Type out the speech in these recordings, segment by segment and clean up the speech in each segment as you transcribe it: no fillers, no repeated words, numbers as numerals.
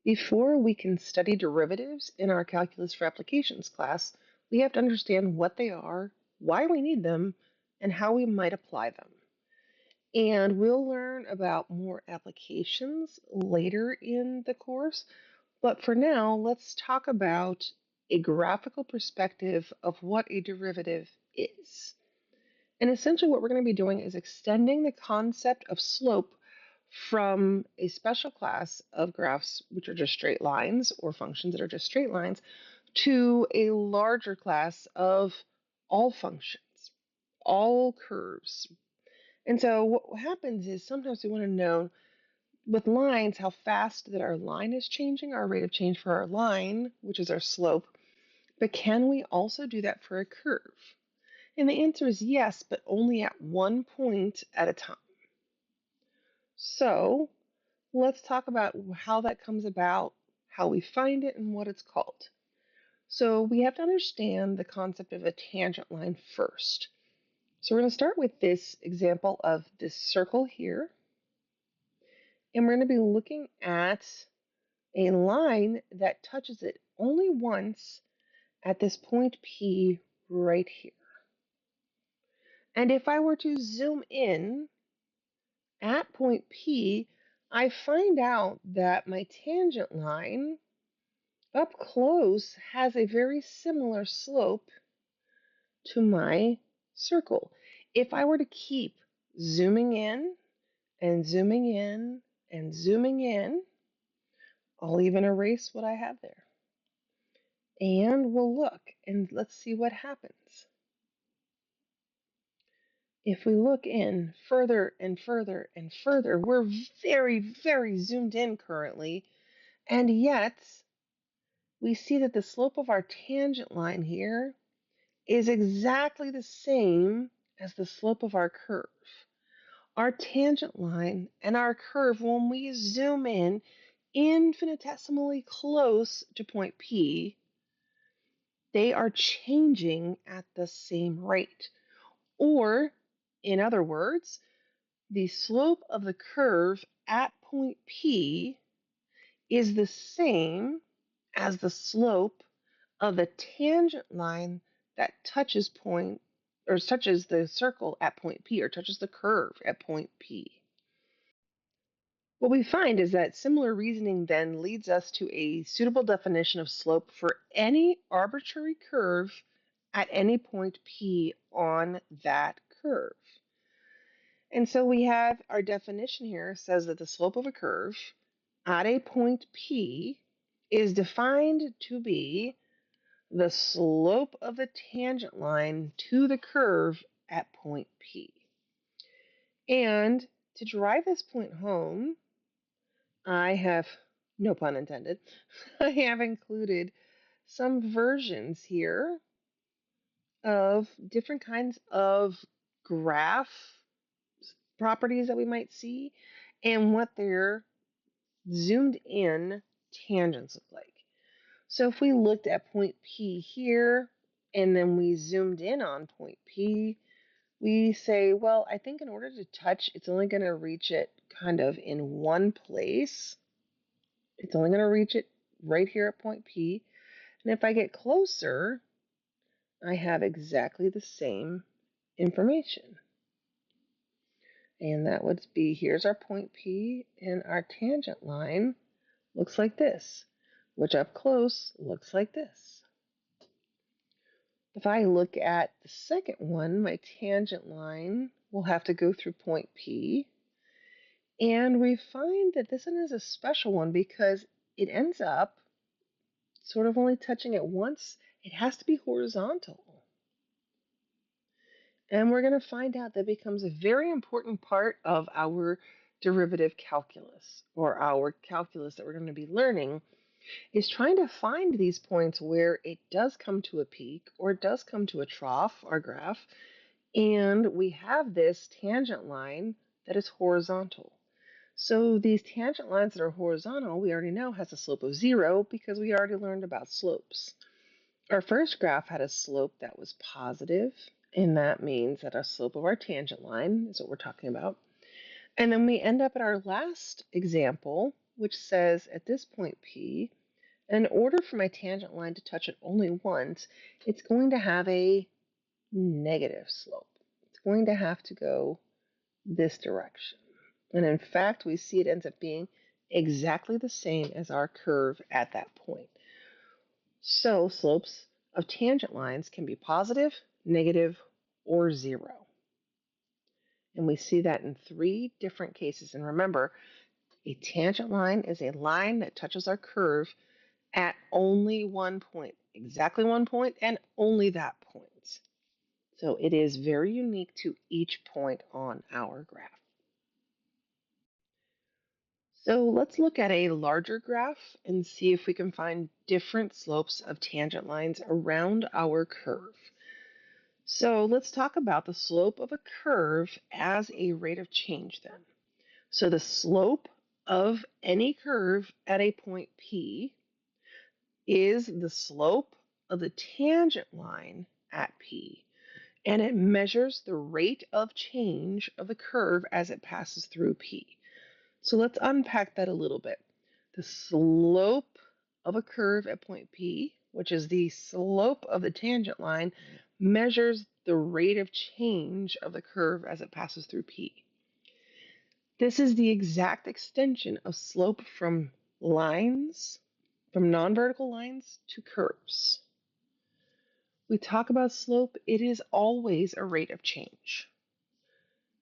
Before we can study derivatives in our Calculus for Applications class, we have to understand what they are, why we need them, and how we might apply them. And we'll learn about more applications later in the course, but for now, let's talk about a graphical perspective of what a derivative is. And essentially what we're going to be doing is extending the concept of slope from a special class of graphs, which are just straight lines, or functions that are just straight lines, to a larger class of all functions, all curves. And so what happens is sometimes we want to know with lines how fast that our line is changing, our rate of change for our line, which is our slope, but can we also do that for a curve? And the answer is yes, but only at one point at a time. So let's talk about how that comes about, how we find it, and what it's called. So we have to understand the concept of a tangent line first. So we're going to start with this example of this circle here. And we're going to be looking at a line that touches it only once at this point P right here. And if I were to zoom in at point P, I find out that my tangent line up close has a very similar slope to my circle. If I were to keep zooming in and zooming in and zooming in, I'll even erase what I have there. And we'll look and let's see what happens. If we look in further and further and further, we're very, very zoomed in currently, and yet we see that the slope of our tangent line here is exactly the same as the slope of our curve. Our tangent line and our curve, when we zoom in infinitesimally close to point P, they are changing at the same rate. Or, in other words, the slope of the curve at point P is the same as the slope of the tangent line that touches the circle at point P, or touches the curve at point P. What we find is that similar reasoning then leads us to a suitable definition of slope for any arbitrary curve at any point P on that curve. And so we have our definition here says that the slope of a curve at a point P is defined to be the slope of the tangent line to the curve at point P. And to drive this point home, I have, no pun intended, I have included some versions here of different kinds of graph properties that we might see and what their zoomed in tangents look like. So if we looked at point P here and then we zoomed in on point P, we say, well, I think in order to touch, it's only going to reach it kind of in one place. It's only going to reach it right here at point P. And if I get closer, I have exactly the same information. And that would be, here's our point P, and our tangent line looks like this, which up close looks like this. If I look at the second one, my tangent line will have to go through point P. And we find that this one is a special one because it ends up sort of only touching it once. It has to be horizontal. And we're going to find out that becomes a very important part of our derivative calculus, or our calculus that we're going to be learning, is trying to find these points where it does come to a peak or it does come to a trough, our graph, and we have this tangent line that is horizontal. So these tangent lines that are horizontal, we already know has a slope of 0 because we already learned about slopes. Our first graph had a slope that was positive, and that means that our slope of our tangent line is what we're talking about. And then we end up at our last example which says at this point P, in order for my tangent line to touch it only once, it's going to have a negative slope. It's going to have to go this direction. And in fact, we see it ends up being exactly the same as our curve at that point. So slopes of tangent lines can be positive, negative, or zero. And we see that in three different cases. And remember, a tangent line is a line that touches our curve at only one point, exactly one point, and only that point. So it is very unique to each point on our graph. So let's look at a larger graph and see if we can find different slopes of tangent lines around our curve. So let's talk about the slope of a curve as a rate of change then. So the slope of any curve at a point P is the slope of the tangent line at P, and it measures the rate of change of the curve as it passes through P. So let's unpack that a little bit. The slope of a curve at point P, which is the slope of the tangent line, measures the rate of change of the curve as it passes through P. This is the exact extension of slope from lines, from non-vertical lines to curves. We talk about slope, it is always a rate of change.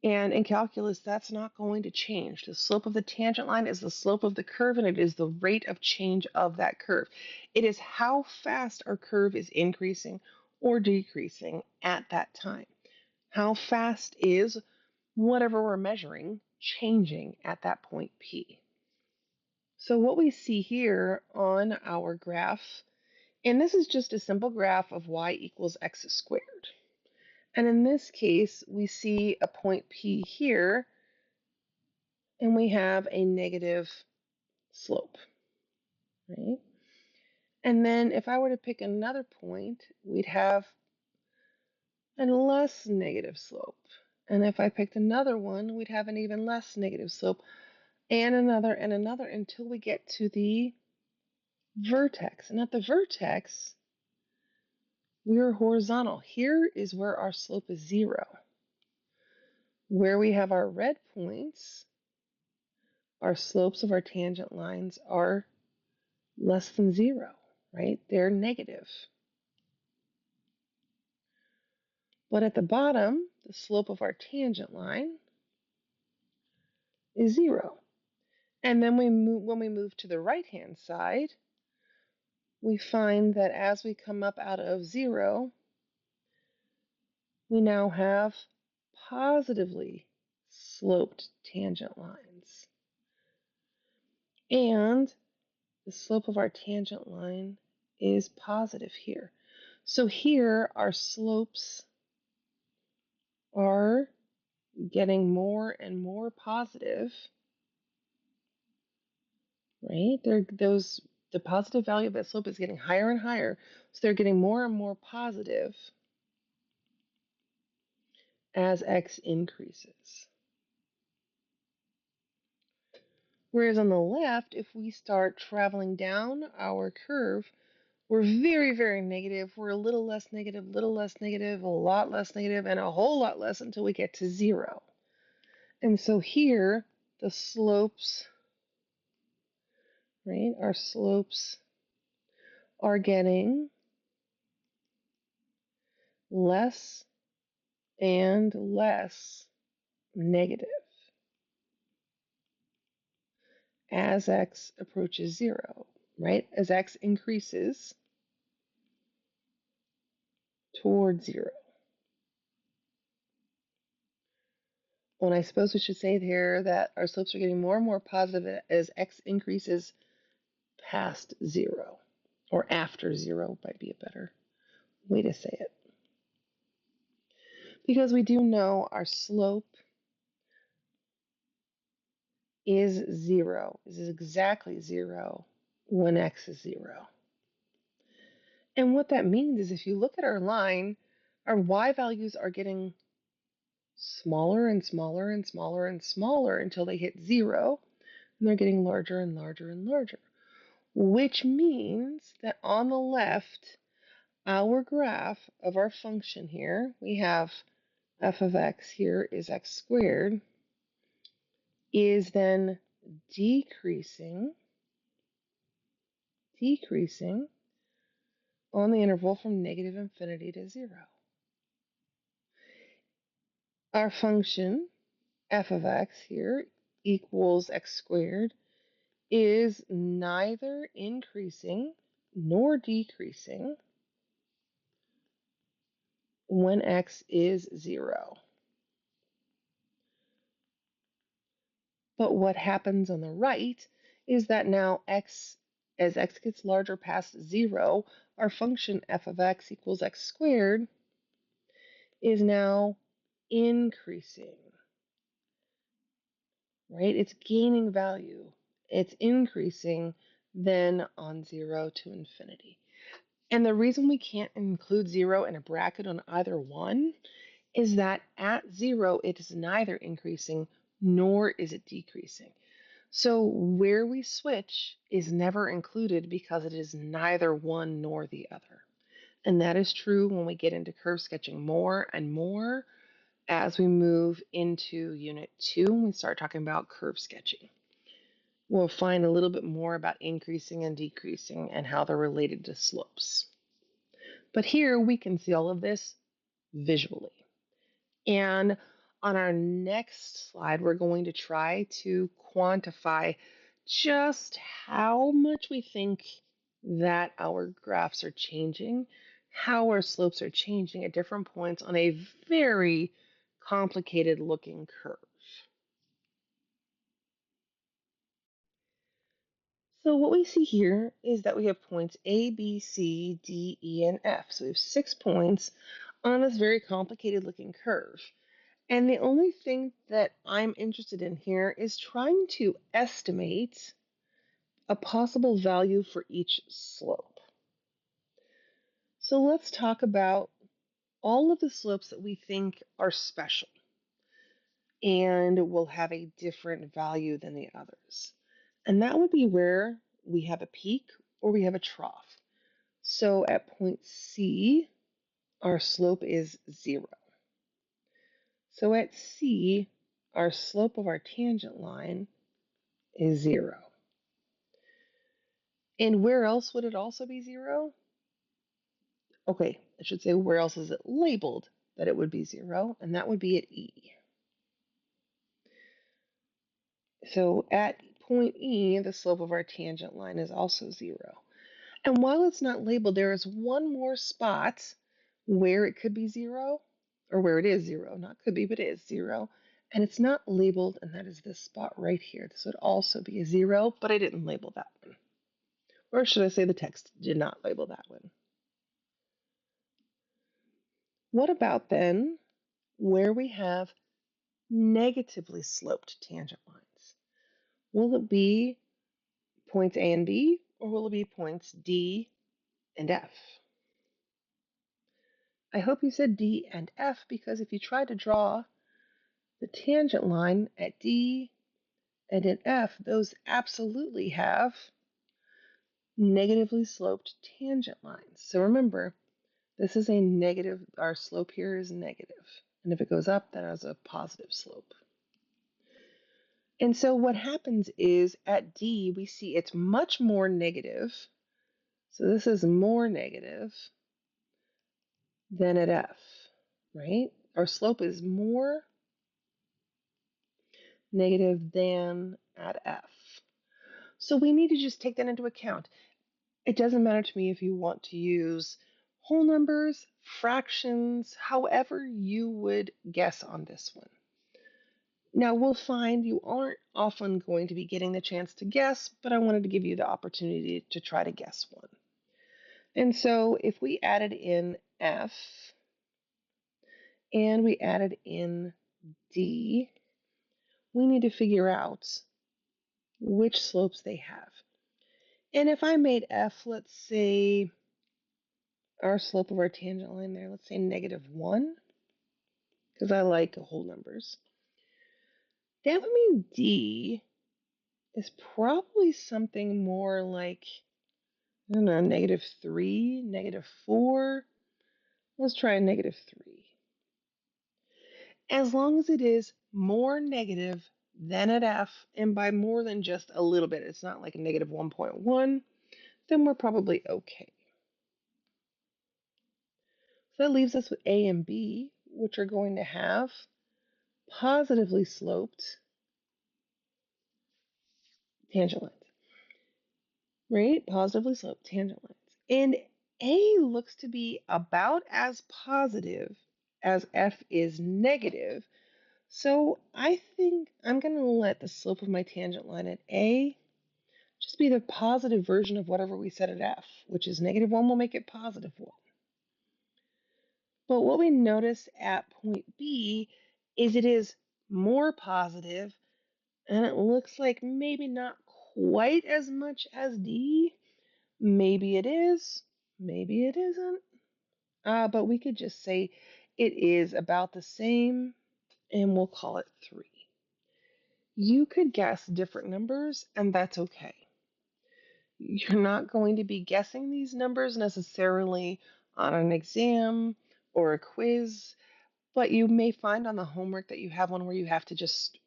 And in calculus, that's not going to change. The slope of the tangent line is the slope of the curve, and it is the rate of change of that curve. It is how fast our curve is increasing or decreasing at that time. How fast is whatever we're measuring changing at that point P. So what we see here on our graph, and this is just a simple graph of y equals x squared. And in this case, we see a point P here, and we have a negative slope, right? And then if I were to pick another point, we'd have a less negative slope. And if I picked another one, we'd have an even less negative slope, and another until we get to the vertex. And at the vertex, we are horizontal. Here is where our slope is 0. Where we have our red points, our slopes of our tangent lines are less than 0, right? They're negative. But at the bottom, the slope of our tangent line is 0. And then when we move to the right-hand side, we find that as we come up out of 0, we now have positively sloped tangent lines. And the slope of our tangent line is positive here. So here our slopes are getting more and more positive, right? The positive value of that slope is getting higher and higher. So they're getting more and more positive as x increases. Whereas on the left, if we start traveling down our curve, we're very, very negative. We're a little less negative, a lot less negative, and a whole lot less until we get to 0. And so here, the slopes, right, our slopes are getting less and less negative as x approaches 0, right? As x increases towards 0. And I suppose we should say here that our slopes are getting more and more positive as x increases past 0, or after 0 might be a better way to say it. Because we do know our slope is 0, is exactly 0 when x is 0. And what that means is if you look at our line, our y values are getting smaller and smaller and smaller and smaller until they hit 0. And they're getting larger and larger and larger, which means that on the left, our graph of our function here, we have f of x here is x squared, is then decreasing on the interval from negative infinity to 0. Our function f of x here equals x squared is neither increasing nor decreasing when x is 0. But what happens on the right is that now as x gets larger past 0, our function f of x equals x squared is now increasing, right? It's gaining value. It's increasing then on 0 to infinity. And the reason we can't include 0 in a bracket on either one is that at 0, it is neither increasing nor is it decreasing. So where we switch is never included because it is neither one nor the other. And that is true when we get into curve sketching more and more as we move into Unit 2 and we start talking about curve sketching. We'll find a little bit more about increasing and decreasing and how they're related to slopes. But here we can see all of this visually. And on our next slide, we're going to try to quantify just how much we think that our graphs are changing, how our slopes are changing at different points on a very complicated looking curve. So what we see here is that we have points A, B, C, D, E, and F. So we have 6 points on this very complicated looking curve. And the only thing that I'm interested in here is trying to estimate a possible value for each slope. So let's talk about all of the slopes that we think are special and will have a different value than the others. And that would be where we have a peak or we have a trough. So at point C, our slope is 0. So at C, our slope of our tangent line is 0. And where else would it also be 0? Okay, I should say where else is it labeled that it would be 0, and that would be at E. So at point E, the slope of our tangent line is also 0. And while it's not labeled, there is one more spot where it could be 0, or where it is 0, not could be, but it is 0. And it's not labeled, and that is this spot right here. This would also be a 0, but I didn't label that one. Or should I say the text did not label that one. What about then where we have negatively sloped tangent lines? Will it be points A and B, or will it be points D and F? I hope you said D and F, because if you try to draw the tangent line at D and at F, those absolutely have negatively sloped tangent lines. So remember, this is a negative, our slope here is negative. And if it goes up, that has a positive slope. And so what happens is at D, we see it's much more negative. So this is more negative than at F, right? Our slope is more negative than at F. So we need to just take that into account. It doesn't matter to me if you want to use whole numbers, fractions, however you would guess on this one. Now, we'll find you aren't often going to be getting the chance to guess, but I wanted to give you the opportunity to try to guess one. And so if we added in F and we added in D, we need to figure out which slopes they have. And if I made F, let's say our slope of our tangent line there, let's say -1, because I like whole numbers. That would mean D is probably something more like, I don't know, -3, -4. Let's try a -3. As long as it is more negative than at F, and by more than just a little bit, it's not like a -1.1, then we're probably okay. So that leaves us with A and B, which are going to have positively sloped tangent lines, right? Positively sloped tangent lines. And A looks to be about as positive as F is negative. So I think I'm going to let the slope of my tangent line at A just be the positive version of whatever we set at F, which is -1 will make it +1. But what we notice at point B is it is more positive, and it looks like maybe not quite as much as D. Maybe it is, maybe it isn't. But we could just say it is about the same, and we'll call it 3. You could guess different numbers, and that's okay. You're not going to be guessing these numbers necessarily on an exam or a quiz, but you may find on the homework that you have one where you have to just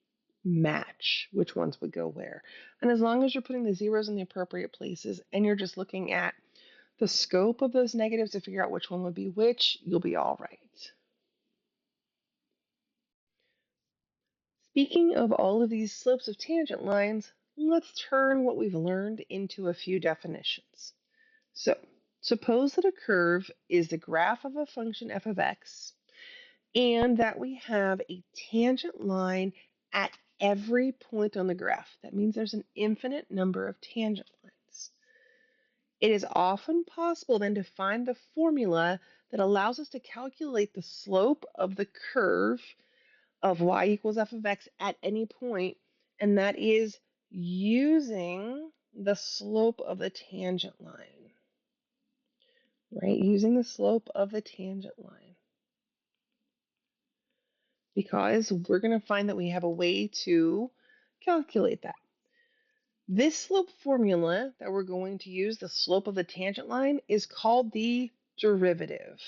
match which ones would go where. And as long as you're putting the zeros in the appropriate places and you're just looking at the scope of those negatives to figure out which one would be which, you'll be all right. Speaking of all of these slopes of tangent lines, let's turn what we've learned into a few definitions. So, suppose that a curve is the graph of a function f of x, and that we have a tangent line at every point on the graph. That means there's an infinite number of tangent lines. It is often possible then to find the formula that allows us to calculate the slope of the curve of y equals f of x at any point, and that is using the slope of the tangent line, right? Using the slope of the tangent line. Because we're going to find that we have a way to calculate that. This slope formula that we're going to use, the slope of the tangent line, is called the derivative.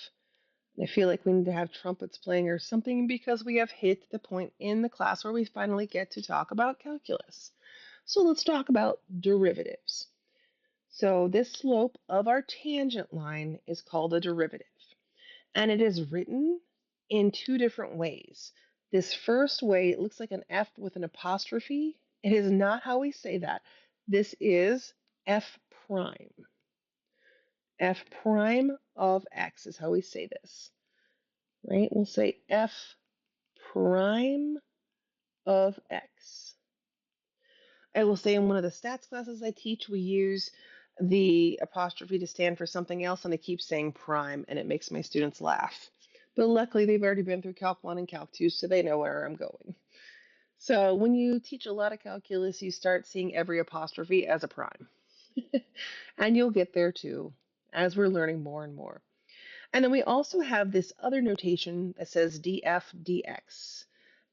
And I feel like we need to have trumpets playing or something because we have hit the point in the class where we finally get to talk about calculus. So let's talk about derivatives. So this slope of our tangent line is called a derivative. And it is written in two different ways. This first way, it looks like an F with an apostrophe. It is not how we say that. This is F prime. F prime of X is how we say this, right? We'll say F prime of X. I will say in one of the stats classes I teach, we use the apostrophe to stand for something else, and I keep saying prime, and it makes my students laugh. But luckily, they've already been through Calc 1 and Calc 2, so they know where I'm going. So when you teach a lot of calculus, you start seeing every apostrophe as a prime. And you'll get there too, as we're learning more and more. And then we also have this other notation that says df dx.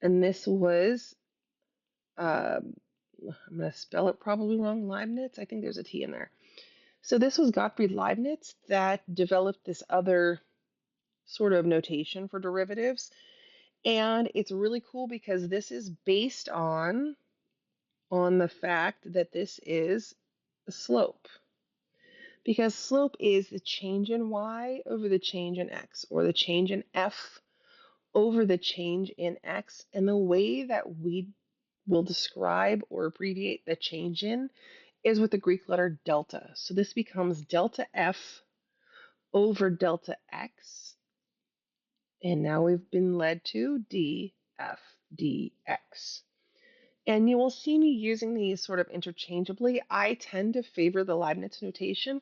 And this was I'm going to spell it probably wrong, Leibniz. I think there's a T in there. So this was Gottfried Leibniz that developed this other sort of notation for derivatives. And it's really cool because this is based on the fact that this is a slope. Because slope is the change in y over the change in x, or the change in f over the change in x. And the way that we will describe or abbreviate the change in is with the Greek letter delta. So this becomes delta f over delta x. And now we've been led to df dx. And you will see me using these sort of interchangeably. I tend to favor the Leibniz notation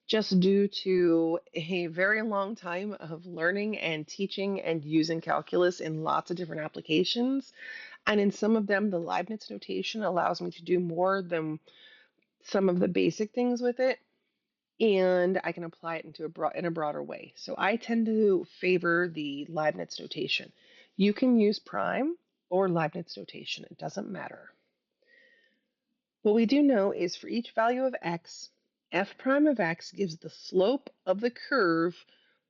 just due to a very long time of learning and teaching and using calculus in lots of different applications. And in some of them, the Leibniz notation allows me to do more than some of the basic things with it, and I can apply it in a broader way. So I tend to favor the Leibniz notation. You can use prime or Leibniz notation. It doesn't matter. What we do know is for each value of x, f prime of x gives the slope of the curve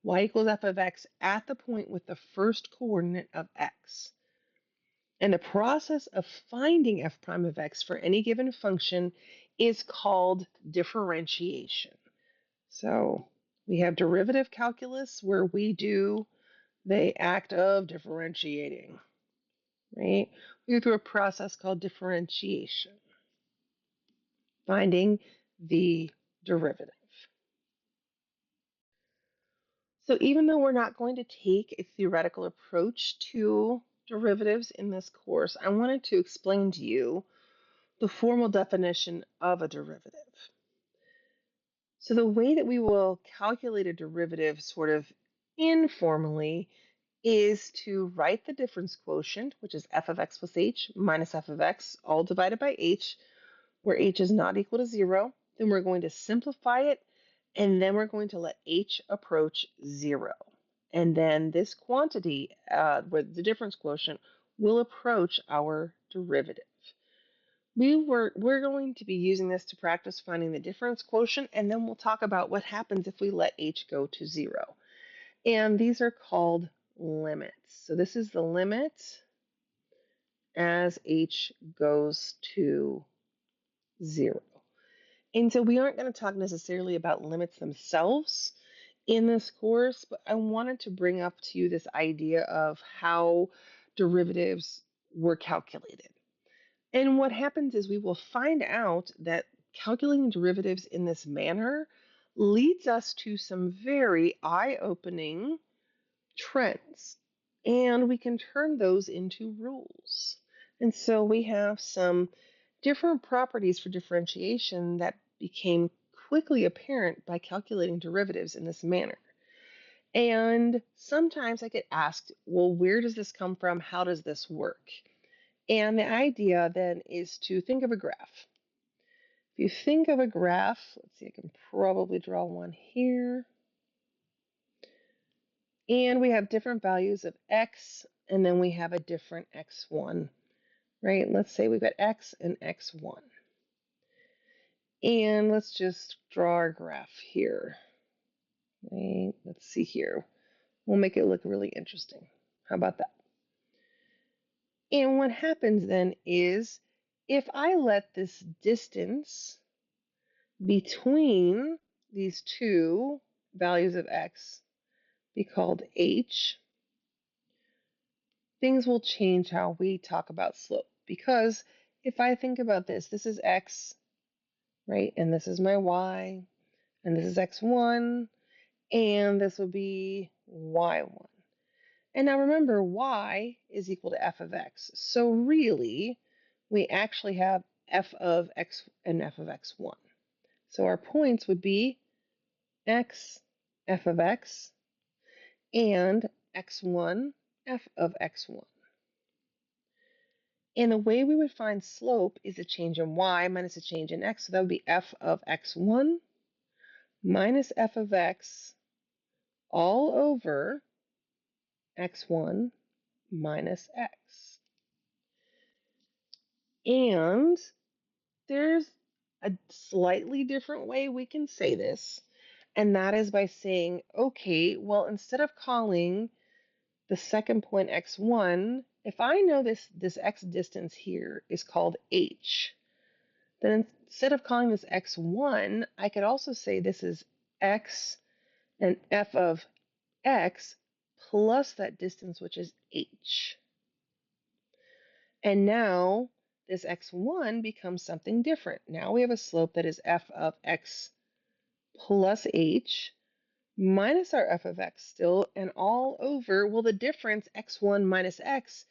y equals f of x at the point with the first coordinate of x. And the process of finding f prime of x for any given function is called differentiation. So we have derivative calculus where we do the act of differentiating, right? We go through a process called differentiation, finding the derivative. So even though we're not going to take a theoretical approach to derivatives in this course, I wanted to explain to you the formal definition of a derivative. So the way that we will calculate a derivative sort of informally is to write the difference quotient, which is f of x plus h minus f of x, all divided by h, where h is not equal to 0. Then we're going to simplify it, and then we're going to let h approach 0. And then this quantity, with the difference quotient, will approach our derivative. We're going to be using this to practice finding the difference quotient, and then we'll talk about what happens if we let h go to 0. And these are called limits. So this is the limit as h goes to 0. And so we aren't going to talk necessarily about limits themselves in this course, but I wanted to bring up to you this idea of how derivatives were calculated. And what happens is we will find out that calculating derivatives in this manner leads us to some very eye-opening trends, and we can turn those into rules. And so we have some different properties for differentiation that became quickly apparent by calculating derivatives in this manner. And sometimes I get asked, well, where does this come from? How does this work? And the idea then is to think of a graph. If you think of a graph, let's see, I can probably draw one here. And we have different values of x, and then we have a different x1, right? Let's say we've got x and x1. And let's just draw our graph here, right? Let's see here. We'll make it look really interesting. How about that? And what happens then is if I let this distance between these two values of x be called h, things will change how we talk about slope. Because if I think about this, this is x, right? And this is my y, and this is x1, and this will be y1. And now remember, y is equal to f of x. So really, we actually have f of x and f of x1. So our points would be x, f of x, and x1, f of x1. And the way we would find slope is a change in y minus a change in x. So that would be f of x1 minus f of x all over x1 minus x. And there's a slightly different way we can say this, and that is by saying, okay, well, instead of calling the second point x1, if I know this x distance here is called h, then instead of calling this x1, I could also say this is x and f of x plus that distance, which is h. And now this x1 becomes something different. Now we have a slope that is f of x plus h minus our f of x still, and all over, well, the difference x1 minus x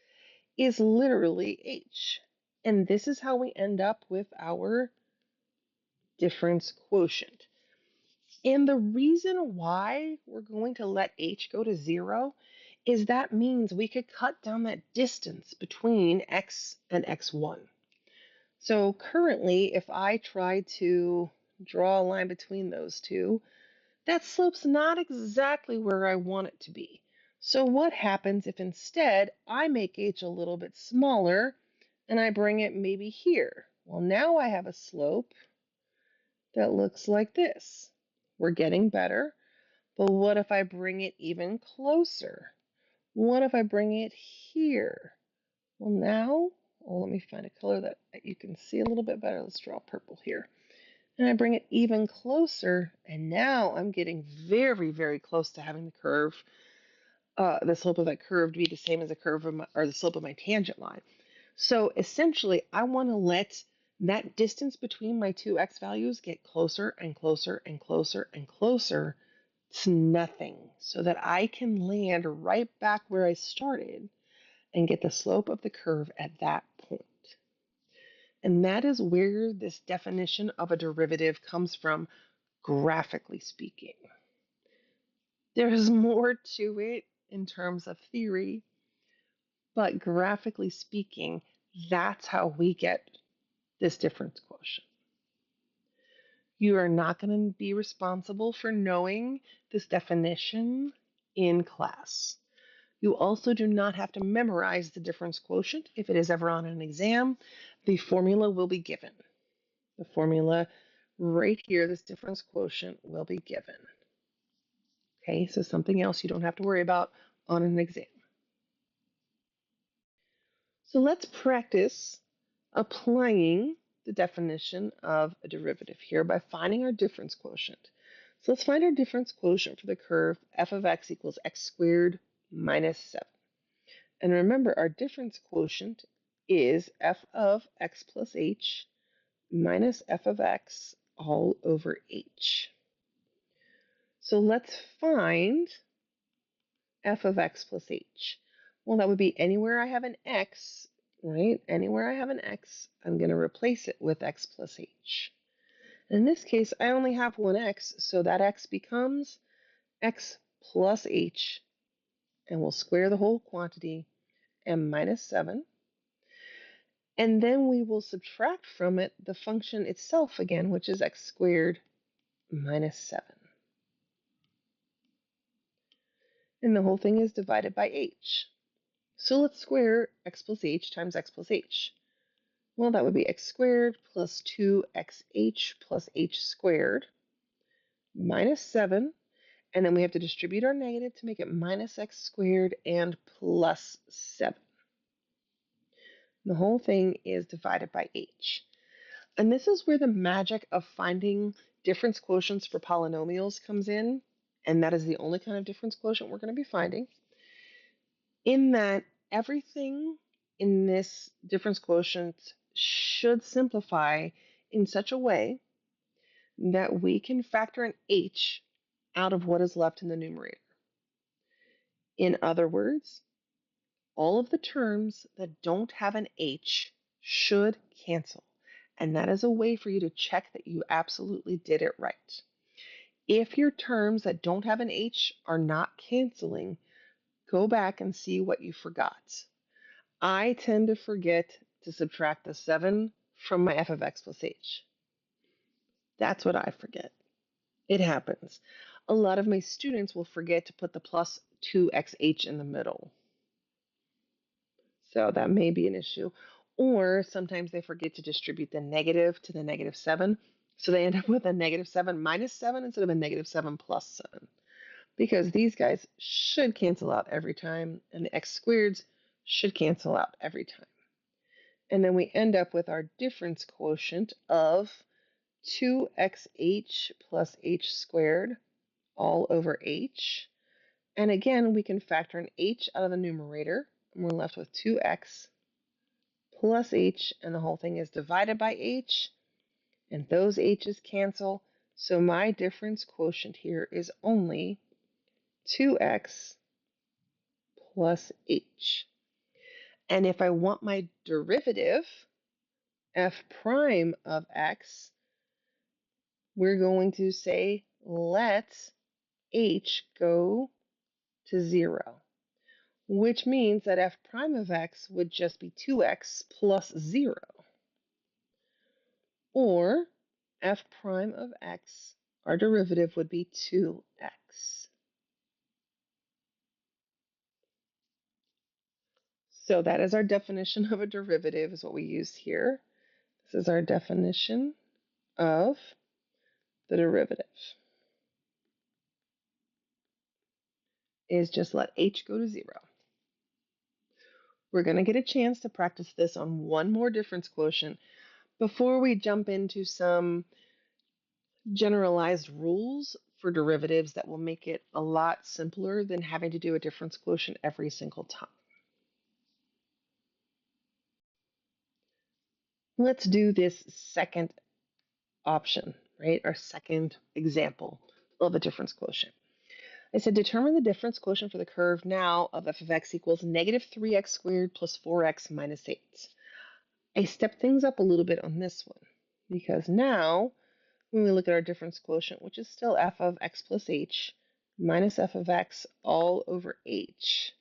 is literally h. And this is how we end up with our difference quotient. And the reason why we're going to let h go to 0 is that means we could cut down that distance between x and x1. So currently, if I try to draw a line between those two, that slope's not exactly where I want it to be. So what happens if instead I make h a little bit smaller and I bring it maybe here? Well, now I have a slope that looks like this. We're getting better, but what if I bring it even closer? What if I bring it here? Well, now, let me find a color that you can see a little bit better. Let's draw purple here. And I bring it even closer, and now I'm getting very, very close to having the curve, the slope of that curve to be the same as the curve of or the slope of my tangent line. So essentially, I want to let that distance between my two x values get closer and closer and closer and closer to nothing so that I can land right back where I started and get the slope of the curve at that point. And that is where this definition of a derivative comes from, graphically speaking. There's more to it in terms of theory, but graphically speaking, that's how we get this difference quotient. You are not going to be responsible for knowing this definition in class. You also do not have to memorize the difference quotient. If it is ever on an exam, the formula will be given. The formula right here, this difference quotient, will be given. Okay, so something else you don't have to worry about on an exam. So let's practice applying the definition of a derivative here by finding our difference quotient. So let's find our difference quotient for the curve f of x equals x squared minus 7. And remember, our difference quotient is f of x plus h minus f of x all over h. So let's find f of x plus h. Well, that would be anywhere I have an x, right? Anywhere I have an x, I'm going to replace it with x plus h. In this case, I only have one x, so that x becomes x plus h, and we'll square the whole quantity, m minus 7. And then we will subtract from it the function itself again, which is x squared minus 7. And the whole thing is divided by h. So let's square x plus h times x plus h. Well, that would be x squared plus 2xh plus h squared minus 7. And then we have to distribute our negative to make it minus x squared and plus 7. The whole thing is divided by h. And this is where the magic of finding difference quotients for polynomials comes in. And that is the only kind of difference quotient we're going to be finding. In that everything in this difference quotient should simplify in such a way that we can factor an h out of what is left in the numerator. In other words, all of the terms that don't have an h should cancel. And that is a way for you to check that you absolutely did it right. If your terms that don't have an h are not canceling, go back and see what you forgot. I tend to forget to subtract the 7 from my f of x plus h. That's what I forget. It happens. A lot of my students will forget to put the plus 2xh in the middle. So that may be an issue. Or sometimes they forget to distribute the negative to the negative 7. So they end up with a negative 7 minus 7 instead of a negative 7 plus 7. Because these guys should cancel out every time, and the x squareds should cancel out every time. And then we end up with our difference quotient of 2xh plus h squared all over h. And again, we can factor an h out of the numerator, and we're left with 2x plus h, and the whole thing is divided by h, and those h's cancel. So my difference quotient here is only 2x plus h. And if I want my derivative, f prime of x, we're going to say let h go to 0, which means that f prime of x would just be 2x plus 0. Or f prime of x, our derivative would be 2x. So that is our definition of a derivative, is what we use here. This is our definition of the derivative. Is just let h go to 0. We're going to get a chance to practice this on one more difference quotient before we jump into some generalized rules for derivatives that will make it a lot simpler than having to do a difference quotient every single time. Let's do this second option, right? Our second example of a difference quotient. I said determine the difference quotient for the curve now of f of x equals negative 3x squared plus 4x minus 8. I stepped things up a little bit on this one because now when we look at our difference quotient, which is still f of x plus h minus f of x all over h,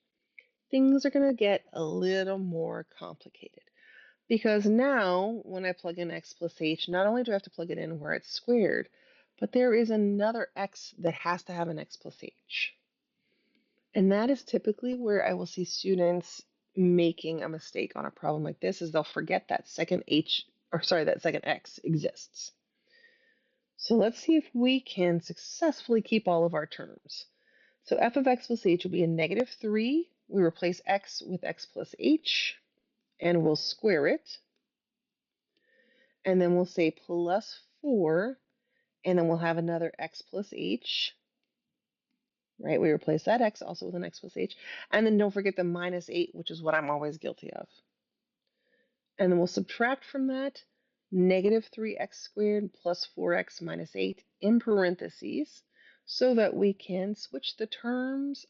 things are going to get a little more complicated. Because now, when I plug in x plus h, not only do I have to plug it in where it's squared, but there is another x that has to have an x plus h. And that is typically where I will see students making a mistake on a problem like this, is they'll forget that second that second x exists. So let's see if we can successfully keep all of our terms. So f of x plus h will be a negative 3. We replace x with x plus h, and we'll square it. And then we'll say plus 4, and then we'll have another x plus h, right? We replace that x also with an x plus h. And then don't forget the minus 8, which is what I'm always guilty of. And then we'll subtract from that negative 3x squared plus 4x minus 8 in parentheses so that we can switch the terms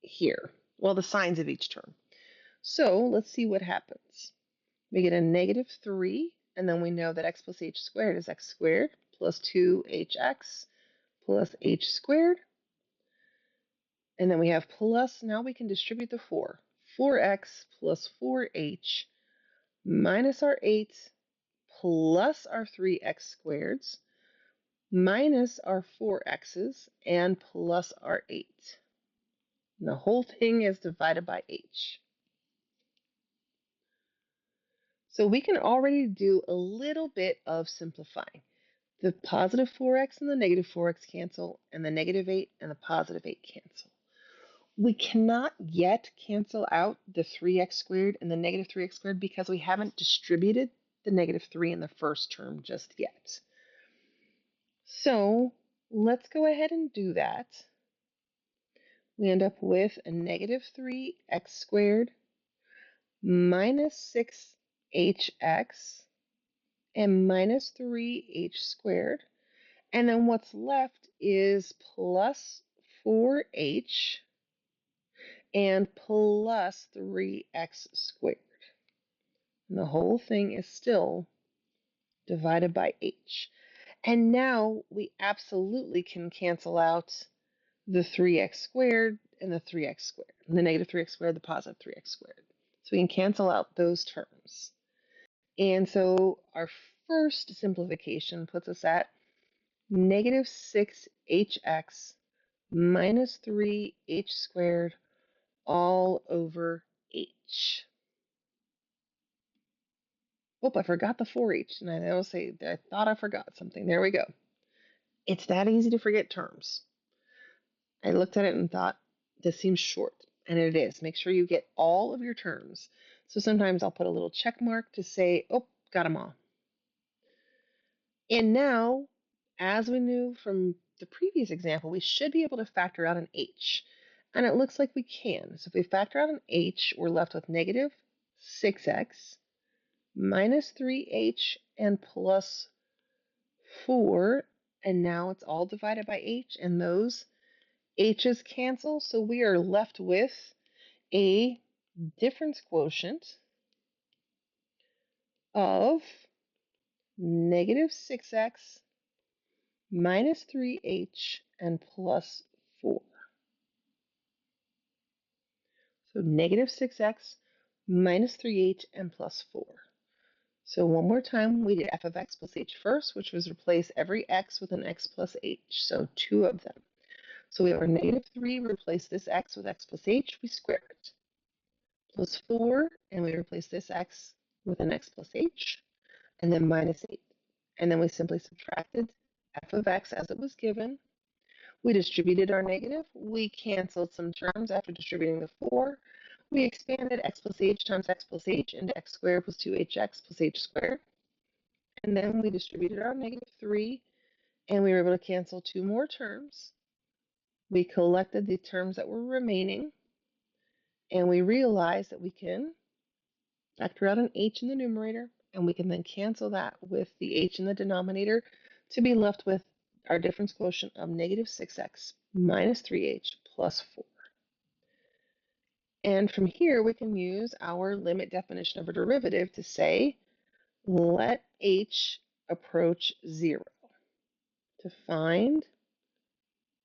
here. Well, the signs of each term. So let's see what happens. We get a negative 3, and then we know that x plus h squared is x squared plus 2hx plus h squared. And then we have plus, now we can distribute the 4. 4x plus 4h minus our 8 plus our 3x squareds minus our 4x's and plus our 8. And the whole thing is divided by h. So we can already do a little bit of simplifying. The positive 4x and the negative 4x cancel, and the negative 8 and the positive 8 cancel. We cannot yet cancel out the 3x squared and the negative 3x squared because we haven't distributed the negative 3 in the first term just yet. So let's go ahead and do that. We end up with a negative 3x squared minus 6hx and minus 3h squared. And then what's left is plus 4h and plus 3x squared. And the whole thing is still divided by h. And now we absolutely can cancel out the 3x squared and the 3x squared, and the negative 3x squared, the positive 3x squared. So we can cancel out those terms. And so our first simplification puts us at negative 6hx minus 3h squared all over h. Oh, I forgot the 4h. And I will say, I thought I forgot something. There we go. It's that easy to forget terms. I looked at it and thought, this seems short. And it is. Make sure you get all of your terms. So sometimes I'll put a little check mark to say, oh, got them all. And now, as we knew from the previous example, we should be able to factor out an h. And it looks like we can. So if we factor out an h, we're left with negative 6x minus 3h and plus 4. And now it's all divided by h, and those h's cancel. So we are left with a difference quotient of negative 6x minus 3h and plus 4. So negative 6x minus 3h and plus 4. So one more time, we did f of x plus h first, which was replace every x with an x plus h, so 2 of them. So we have our negative 3, replace this x with x plus h, we square it. Plus 4, and we replace this x with an x plus h. and then minus 8. And then we simply subtracted f of x as it was given. We distributed our negative. We canceled some terms after distributing the 4. We expanded x plus h times x plus h into x squared plus 2hx plus h squared. And then we distributed our negative 3, and we were able to cancel 2 more terms. We collected the terms that were remaining, and we realized that we can factor out an h in the numerator, and we can then cancel that with the h in the denominator to be left with our difference quotient of negative 6x minus 3h plus 4. And from here, we can use our limit definition of a derivative to say, let h approach 0 to find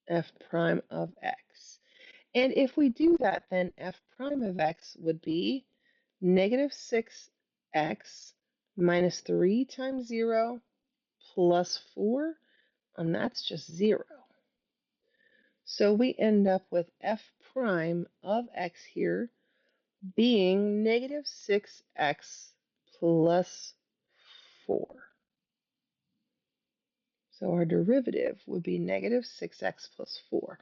f prime of x. And if we do that, then f prime of x would be negative 6x minus 3 times 0 plus 4, and that's just 0. So we end up with f prime of x here being negative 6x plus 4. So our derivative would be negative 6x plus 4.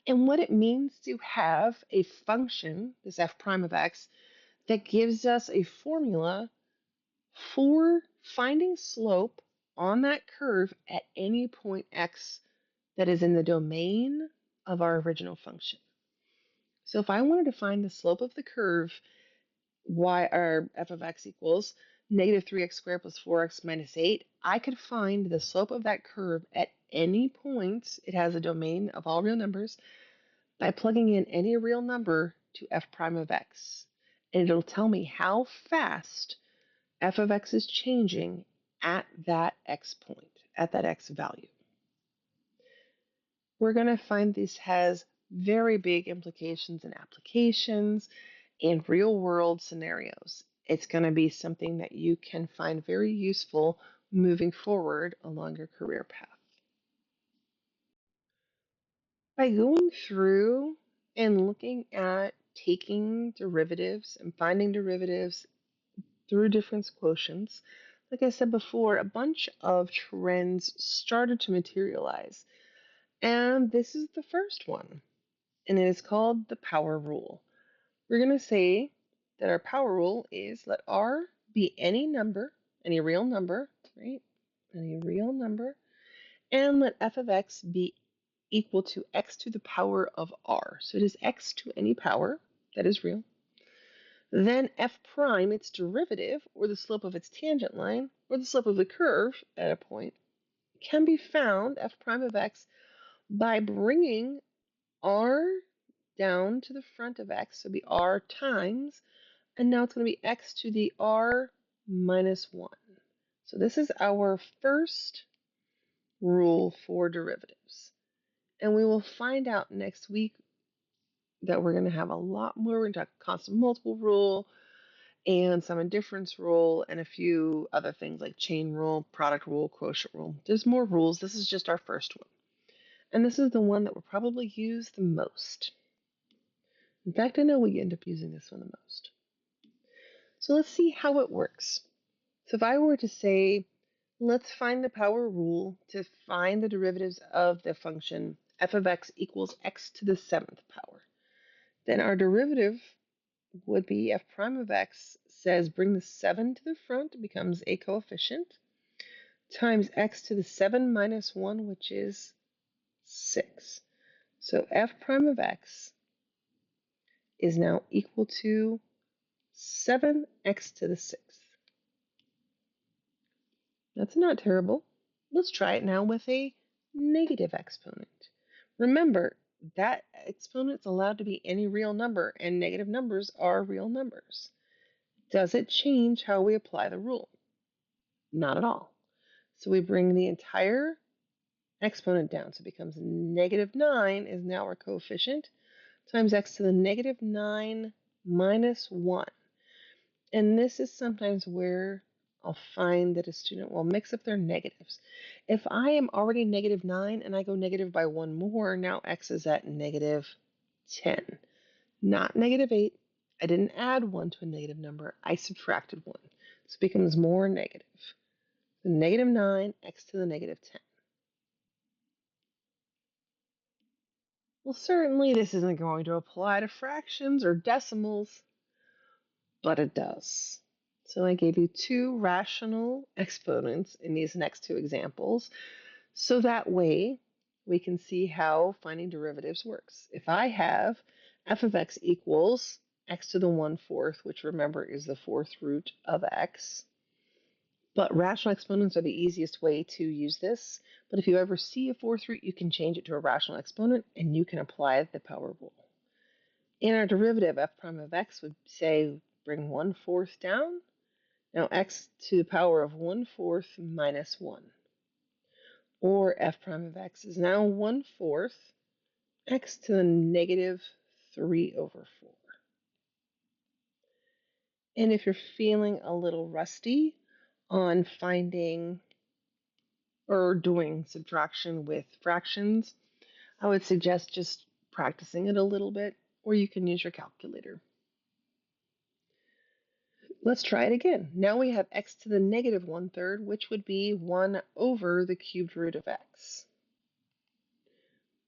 And what it means to have a function, this f prime of x, that gives us a formula for finding slope on that curve at any point x that is in the domain of our original function. So if I wanted to find the slope of the curve y or f of x equals negative 3x squared plus 4x minus 8, I could find the slope of that curve at any point. It has a domain of all real numbers by plugging in any real number to f prime of x. And it'll tell me how fast f of x is changing at that x point, at that x value. We're going to find this has very big implications and applications in real world scenarios. It's going to be something that you can find very useful moving forward along your career path. By going through and looking at taking derivatives and finding derivatives through difference quotients, like I said before, a bunch of trends started to materialize. And this is the first one, and it is called the power rule. We're going to say that our power rule is let R be any number, any real number, right? Any real number, and let f of x be equal to x to the power of r. So it is x to any power that is real. Then f prime, its derivative, or the slope of its tangent line, or the slope of the curve at a point, can be found, f prime of x, by bringing r down to the front of x, so it'll be r times, and now it's going to be x to the r minus 1. So this is our first rule for derivatives. And we will find out next week that we're going to have a lot more. We're going to talk constant multiple rule and some indifference rule and a few other things like chain rule, product rule, quotient rule. There's more rules. This is just our first one. And this is the one that we'll probably use the most. In fact, I know we end up using this one the most. So let's see how it works. So if I were to say, let's find the power rule to find the derivatives of the function f of x equals x to the 7th power, then our derivative would be f prime of x says bring the 7 to the front, becomes a coefficient, times x to the 7 minus 1, which is 6. So f prime of x is now equal to 7x to the 6th. That's not terrible. Let's try it now with a negative exponent. Remember, that exponent's allowed to be any real number, and negative numbers are real numbers. Does it change how we apply the rule? Not at all. So we bring the entire exponent down. So it becomes negative 9 is now our coefficient, times x to the negative 9 minus 1. And this is sometimes where I'll find that a student will mix up their negatives. If I am already negative 9 and I go negative by 1 more, now x is at negative 10, not negative 8. I didn't add 1 to a negative number. I subtracted 1. So it becomes more negative. the negative 9, x to the negative 10. Well, certainly this isn't going to apply to fractions or decimals, but it does. So I gave you two rational exponents in these next two examples, so that way we can see how finding derivatives works. If I have f of x equals x to the 1/4, which remember is the fourth root of x, but rational exponents are the easiest way to use this. But if you ever see a fourth root, you can change it to a rational exponent and you can apply the power rule. In our derivative, f prime of x would say bring 1/4 down. Now x to the power of 1/4 minus 1. Or f prime of x is now 1/4 x to the negative 3/4. And if you're feeling a little rusty on finding or doing subtraction with fractions, I would suggest just practicing it a little bit, or you can use your calculator. Let's try it again. Now we have x to the negative 1/3, which would be 1 over the cubed root of x.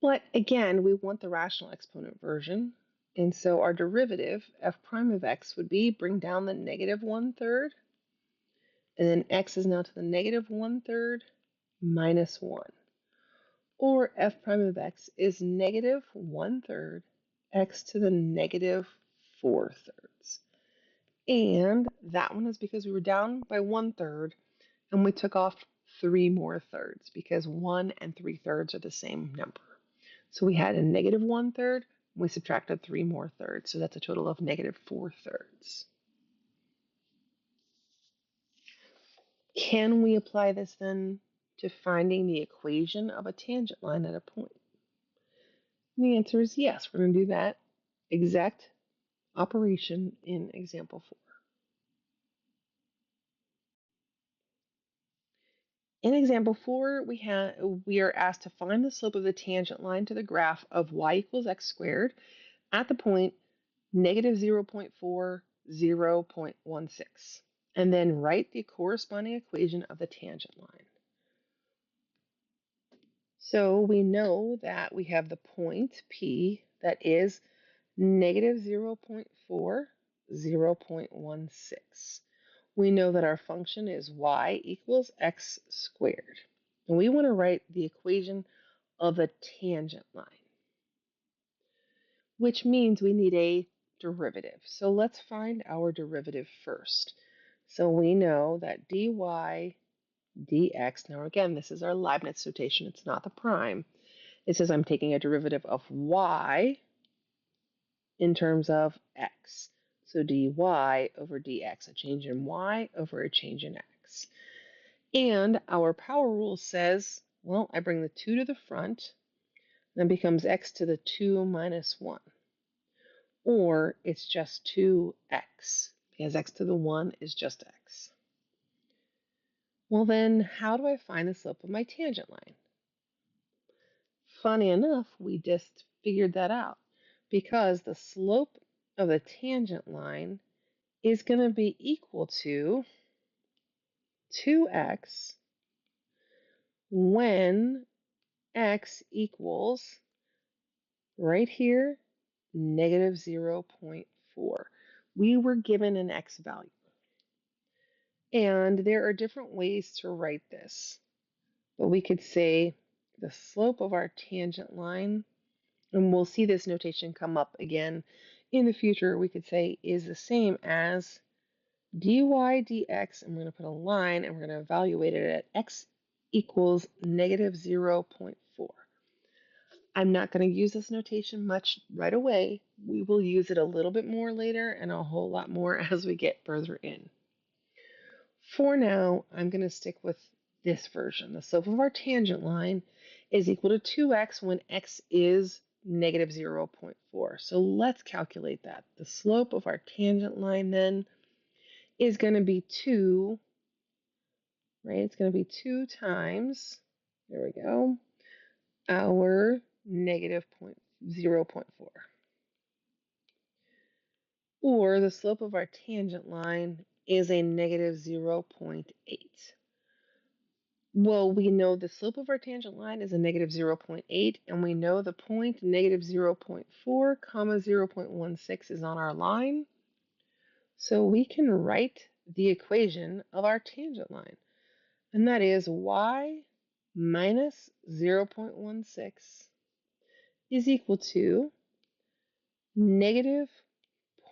But again, we want the rational exponent version. And so our derivative, f prime of x, would be bring down the negative 1/3. And then x is now to the negative 1/3 minus 1. Or f prime of x is negative 1/3 x to the negative 4/3. And that one is because we were down by 1/3 and we took off 3 more thirds because 1 and 3/3 are the same number. So we had a negative 1/3, we subtracted 3 more thirds. So that's a total of negative 4/3. Can we apply this then to finding the equation of a tangent line at a point? And the answer is yes. We're going to do that exact operation in example 4. In example 4, we are asked to find the slope of the tangent line to the graph of y equals x squared at the point negative 0.4, 0.16, and then write the corresponding equation of the tangent line. So we know that we have the point P that is negative 0.4, 0.16. We know that our function is y equals x squared. And we want to write the equation of the tangent line, which means we need a derivative. So let's find our derivative first. So we know that dy dx, now again, this is our Leibniz notation, it's not the prime. It says I'm taking a derivative of y in terms of x. So dy over dx, a change in y over a change in x. And our power rule says, well, I bring the 2 to the front, then becomes x to the 2 minus 1. Or it's just 2x, because x to the 1 is just x. Well then, how do I find the slope of my tangent line? Funny enough, we just figured that out, because the slope of the tangent line is going to be equal to 2x when x equals, right here, negative 0.4. We were given an x value. And there are different ways to write this. But we could say the slope of our tangent line, and we'll see this notation come up again in the future, we could say is the same as dy dx, and we're going to put a line and we're going to evaluate it at x equals negative 0.4. I'm not going to use this notation much right away. We will use it a little bit more later and a whole lot more as we get further in. For now, I'm going to stick with this version. The slope of our tangent line is equal to 2x when x is negative 0.4. So let's calculate that. The slope of our tangent line then is going to be 2, right? It's going to be 2 times, there we go, our negative 0.4. Or the slope of our tangent line is a negative 0.8. Well, we know the slope of our tangent line is a negative 0.8, and we know the point negative 0.4 comma 0.16 is on our line. So we can write the equation of our tangent line, and that is y minus 0.16 is equal to negative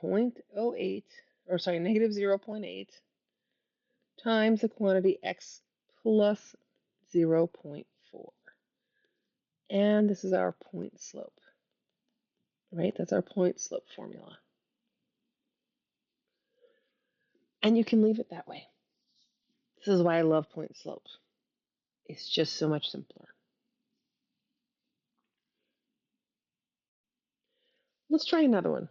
0.08, or sorry, negative 0.8 times the quantity x plus 0.4. And this is our point slope, right? That's our point slope formula. And you can leave it that way. This is why I love point slope. It's just so much simpler. Let's try another one.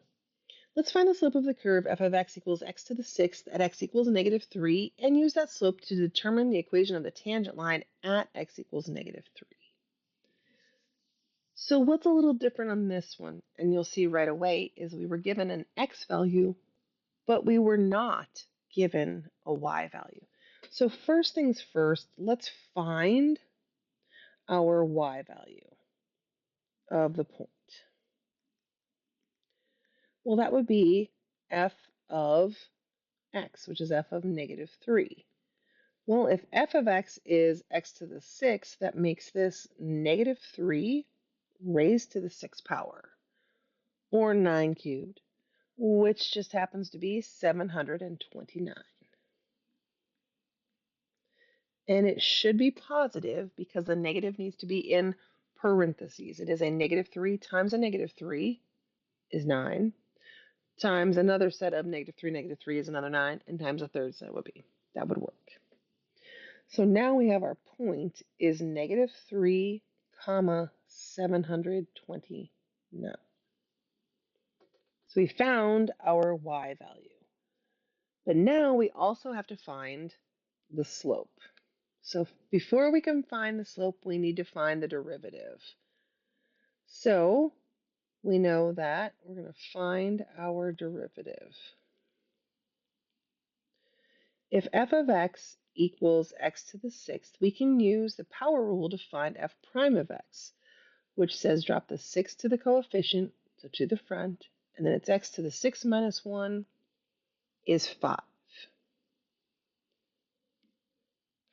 Let's find the slope of the curve f of x equals x to the sixth at x equals negative 3 and use that slope to determine the equation of the tangent line at x equals negative 3. So what's a little different on this one, and you'll see right away, is we were given an x value, but we were not given a y value. So first things first, let's find our y value of the point. Well, that would be f of x, which is f of negative 3. Well, if f of x is x to the sixth, that makes this negative 3 raised to the sixth power, or 9 cubed, which just happens to be 729. And it should be positive because the negative needs to be in parentheses. It is a negative 3 times a negative 3 is 9, times another set of negative 3 is another 9, and times a third set that would work. So now we have our point is negative 3 comma 729. So we found our y value. But now we also have to find the slope. So before we can find the slope, we need to find the derivative. So we know that we're going to find our derivative. If f of x equals x to the sixth, we can use the power rule to find f prime of x, which says drop the 6 to the coefficient, so to the front, and then it's x to the 6 minus 1 is 5.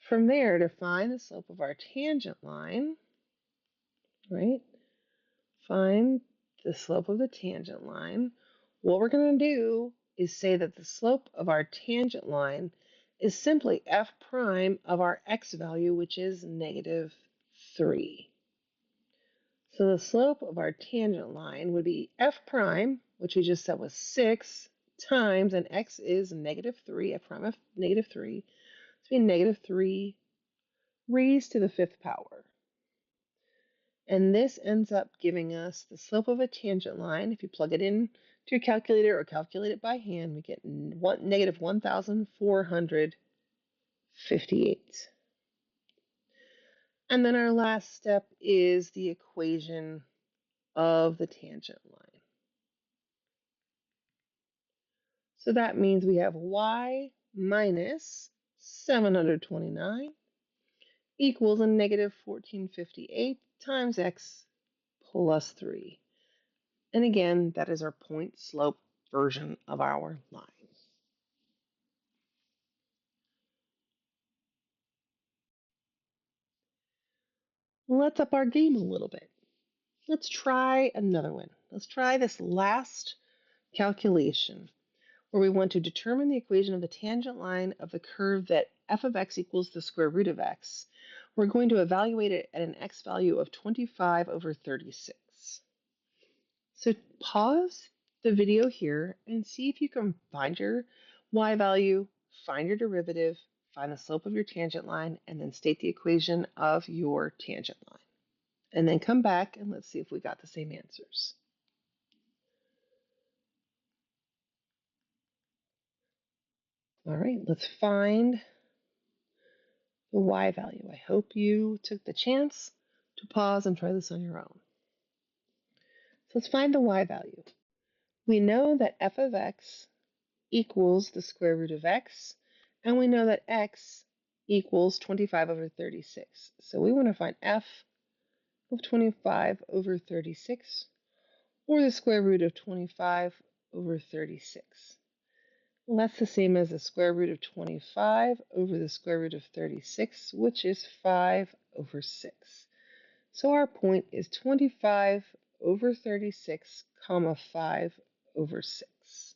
From there, to find the slope of our tangent line, right, find the slope of the tangent line, what we're going to do is say that the slope of our tangent line is simply f prime of our x value, which is negative 3. So the slope of our tangent line would be f prime, which we just said was 6, times, and x is negative 3, f prime of negative 3. So it'd be negative 3 raised to the fifth power. And this ends up giving us the slope of a tangent line. If you plug it in to your calculator or calculate it by hand, we get negative 1,458. And then our last step is the equation of the tangent line. So that means we have y minus 729 equals a negative 1458 times x plus 3. And again, that is our point slope version of our line. Let's up our game a little bit. Let's try another one. Let's try this last calculation where we want to determine the equation of the tangent line of the curve that f of x equals the square root of x. We're going to evaluate it at an x value of 25 over 36. So pause the video here and see if you can find your y value, find your derivative, find the slope of your tangent line, and then state the equation of your tangent line. And then come back and let's see if we got the same answers. All right, let's find the y value. I hope you took the chance to pause and try this on your own. So let's find the y value. We know that f of x equals the square root of x, and we know that x equals 25 over 36. So we want to find f of 25 over 36, or the square root of 25 over 36. Well, that's the same as the square root of 25 over the square root of 36, which is 5 over 6. So our point is 25 over 36, comma 5 over 6.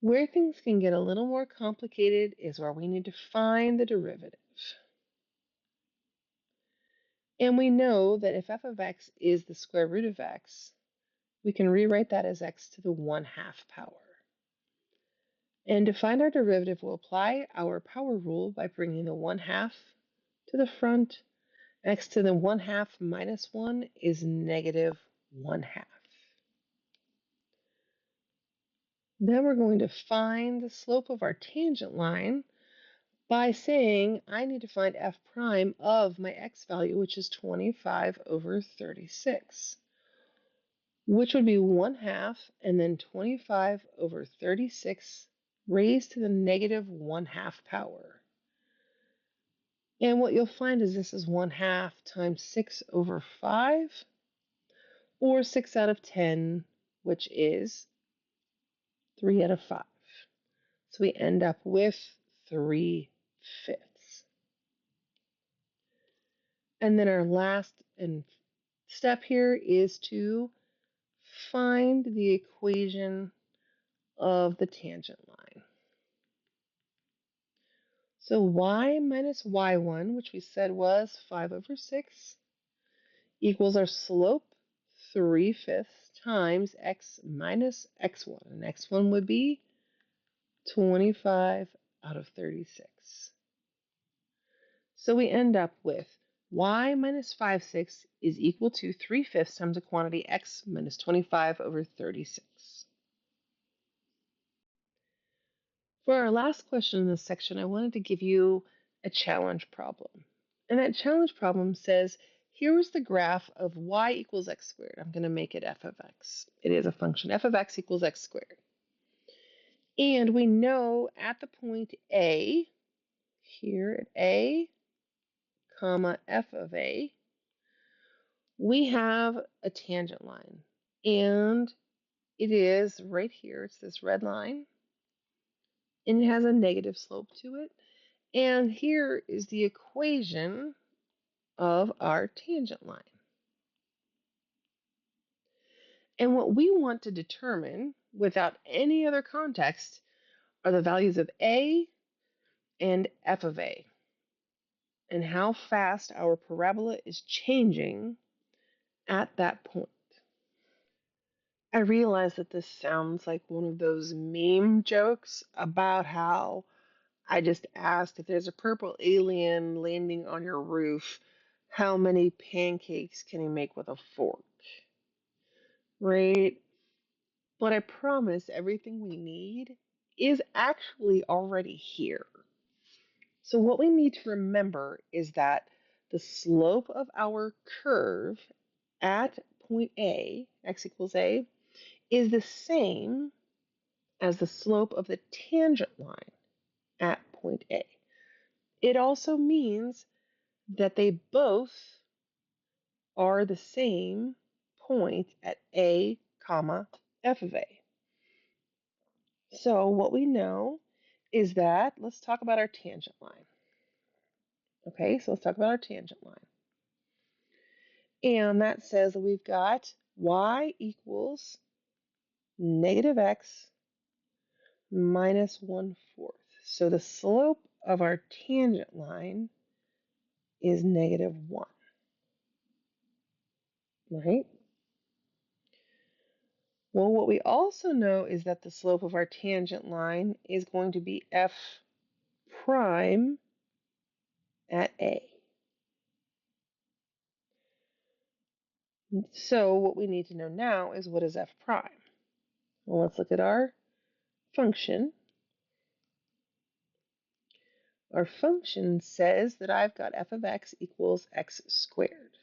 Where things can get a little more complicated is where we need to find the derivative. And we know that if f of x is the square root of x, we can rewrite that as x to the 1/2 power. And to find our derivative, we'll apply our power rule by bringing the 1/2 to the front. X to the 1/2 minus 1 is negative 1/2. Then we're going to find the slope of our tangent line by saying I need to find f prime of my x value, which is 25 over 36, which would be 1/2 and then 25 over 36 raised to the negative 1/2 power. And what you'll find is this is 1/2 times 6 over 5, or 6 out of 10, which is 3 out of 5. So we end up with 3/5. And then our last step here is to find the equation of the tangent line. So y minus y1, which we said was 5 over 6, equals our slope 3/5 times x minus x1. And x1 would be 25 out of 36. So we end up with y minus 5/6 is equal to 3/5 times the quantity x minus 25 over 36. For our last question in this section, I wanted to give you a challenge problem. And that challenge problem says, here is the graph of y equals x squared. I'm going to make it f of x. It is a function. F of x equals x squared. And we know at the point A, here at A, comma f of A, we have a tangent line. And it is right here. It's this red line. And it has a negative slope to it. And here is the equation of our tangent line. And what we want to determine without any other context are the values of A and f of A, and how fast our parabola is changing at that point. I realize that this sounds like one of those meme jokes about how I just asked if there's a purple alien landing on your roof, how many pancakes can he make with a fork? Right? But I promise everything we need is actually already here. So what we need to remember is that the slope of our curve at point A, x equals A, is the same as the slope of the tangent line at point A. It also means that they both are the same point at A, comma, f of A. So what we know is that, let's talk about our tangent line. Okay, so let's talk about our tangent line. And that says that we've got y equals negative x minus 1/4. So the slope of our tangent line is negative 1, right? Well, what we also know is that the slope of our tangent line is going to be f prime at A. So what we need to know now is, what is f prime? Well, let's look at our function. Our function says that I've got f of x equals x squared.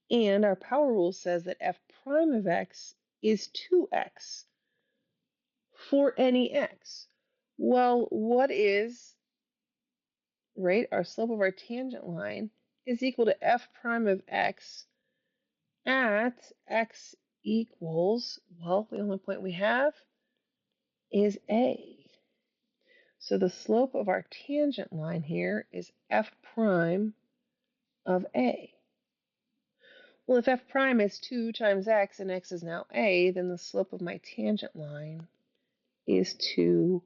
And our power rule says that f prime of x is 2x for any x. Well, what is, right, our slope of our tangent line is equal to f prime of x at x equals, well, the only point we have is a. So the slope of our tangent line here is f prime of a. Well, if f prime is 2 times x and x is now a, then the slope of my tangent line is 2a.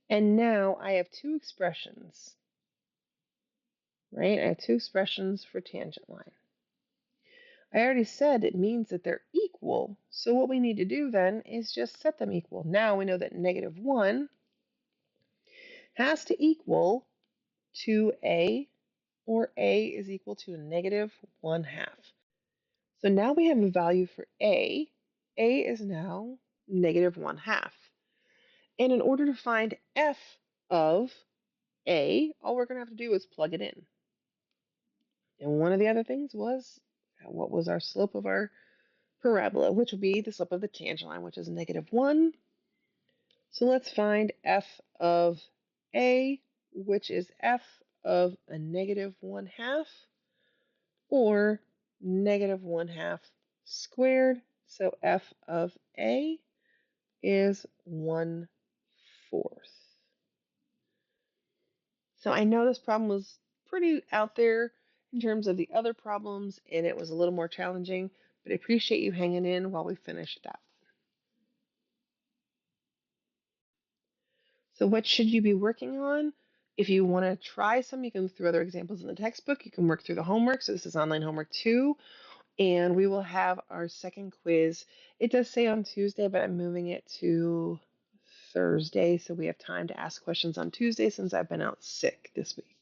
And now I have two expressions, right? I have two expressions for tangent line. I already said it means that they're equal. So what we need to do then is just set them equal. Now we know that -1 has to equal 2a, or a is equal to a -1/2. So now we have a value for a. A is now -1/2. And in order to find f of a, all we're going to have to do is plug it in. And one of the other things was, what was our slope of our parabola, which would be the slope of the tangent line, which is -1. So let's find f of a, which is f of a -1/2, or -1/2 squared. So f of a is 1/4. So I know this problem was pretty out there in terms of the other problems, and it was a little more challenging, but I appreciate you hanging in while we finished that. So what should you be working on? If you want to try some, you can look through other examples in the textbook. You can work through the homework. So this is online homework 2, and we will have our second quiz. It does say on Tuesday, but I'm moving it to Thursday, so we have time to ask questions on Tuesday since I've been out sick this week.